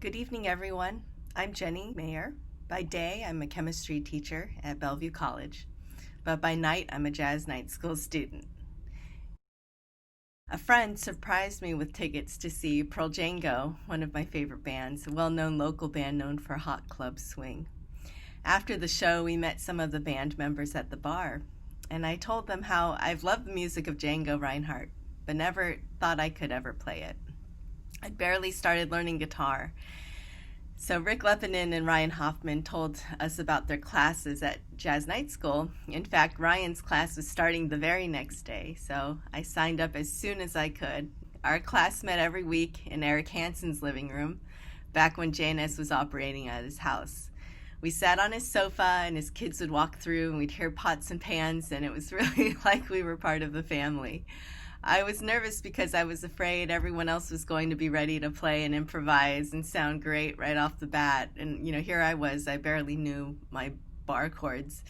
Good evening, everyone. I'm Jenny Mayer. By day, I'm a chemistry teacher at Bellevue College, but by night, I'm a jazz night school student. A friend surprised me with tickets to see Pearl Django, one of my favorite bands, a well-known local band known for hot club swing. After the show, we met some of the band members at the bar, and I told them how I've loved the music of Django Reinhardt, but never thought I could ever play it. I'd barely started learning guitar. So Rick Leppinen and Ryan Hoffman told us about their classes at Jazz Night School. In fact, Ryan's class was starting the very next day, so I signed up as soon as I could. Our class met every week in Eric Hansen's living room, back when JNS was operating at his house. We sat on his sofa and his kids would walk through and we'd hear pots and pans, and it was really like we were part of the family. I was nervous because I was afraid everyone else was going to be ready to play and improvise and sound great right off the bat. And, here I was, I barely knew my bar chords.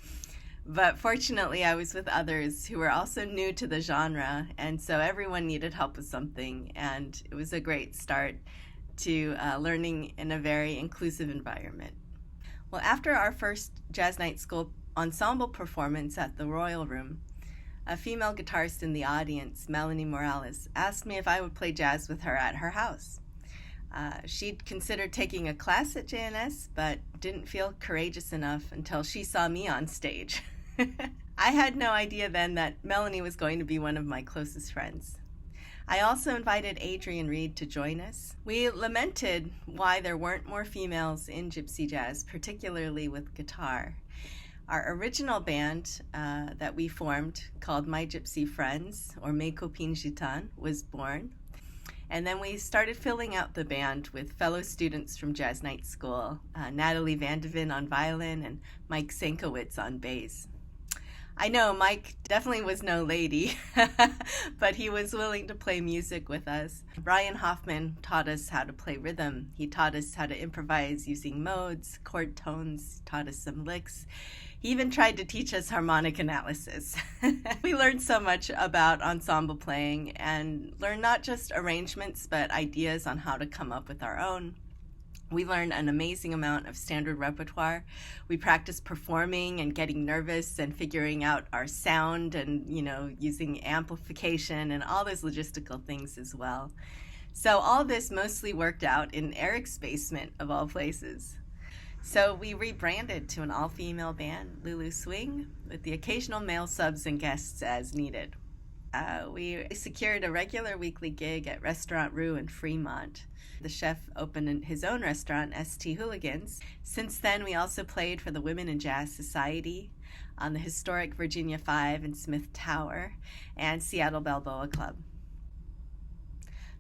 But fortunately, I was with others who were also new to the genre, and so everyone needed help with something, and it was a great start to learning in a very inclusive environment. Well, after our first Jazz Night School ensemble performance at the Royal Room, a female guitarist in the audience, Melanie Morales, asked me if I would play jazz with her at her house. She'd considered taking a class at JNS, but didn't feel courageous enough until she saw me on stage. I had no idea then that Melanie was going to be one of my closest friends. I also invited Adrienne Reed to join us. We lamented why there weren't more females in gypsy jazz, particularly with guitar. Our original band that we formed, called My Gypsy Friends, or Mes Copines Gitanes, was born. And then we started filling out the band with fellow students from Jazz Night School, Natalie Vandevin on violin and Mike Senkowitz on bass. I know Mike definitely was no lady, but he was willing to play music with us. Ryan Hoffman taught us how to play rhythm. He taught us how to improvise using modes, chord tones, taught us some licks. He even tried to teach us harmonic analysis. We learned so much about ensemble playing and learned not just arrangements, but ideas on how to come up with our own. We learned an amazing amount of standard repertoire. We practiced performing and getting nervous and figuring out our sound and, using amplification and all those logistical things as well. So all this mostly worked out in Eric's basement, of all places. So we rebranded to an all-female band, Lulu Swing, with the occasional male subs and guests as needed. We secured a regular weekly gig at Restaurant Rue in Fremont. The chef opened his own restaurant, St. Hooligans. Since then, we also played for the Women in Jazz Society on the historic Virginia 5 and Smith Tower and Seattle Balboa Club.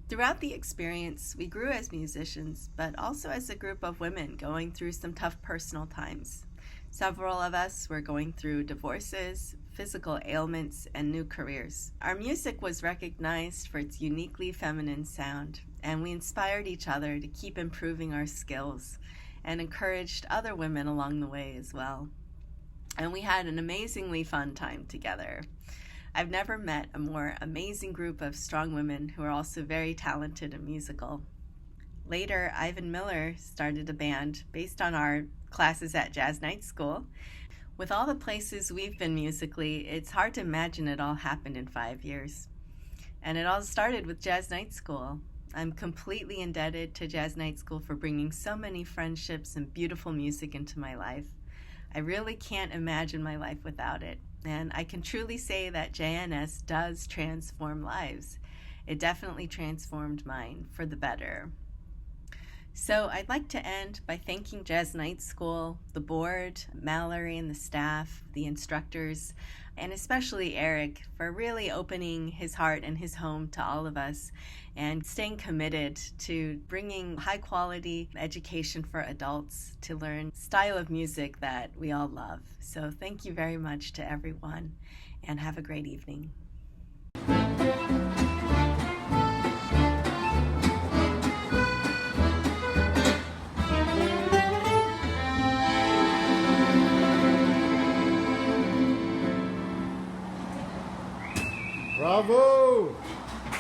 Throughout the experience, we grew as musicians, but also as a group of women going through some tough personal times. Several of us were going through divorces, physical ailments, and new careers. Our music was recognized for its uniquely feminine sound, and we inspired each other to keep improving our skills and encouraged other women along the way as well. And we had an amazingly fun time together. I've never met a more amazing group of strong women who are also very talented and musical. Later, Ivan Miller started a band based on our classes at Jazz Night School. With all the places we've been musically, it's hard to imagine it all happened in 5 years. And it all started with Jazz Night School. I'm completely indebted to Jazz Night School for bringing so many friendships and beautiful music into my life. I really can't imagine my life without it. And I can truly say that JNS does transform lives. It definitely transformed mine for the better. So I'd like to end by thanking Jazz Night School, the board, Mallory and the staff, the instructors, and especially Eric for really opening his heart and his home to all of us and staying committed to bringing high quality education for adults to learn style of music that we all love. So thank you very much to everyone and have a great evening. Bravo!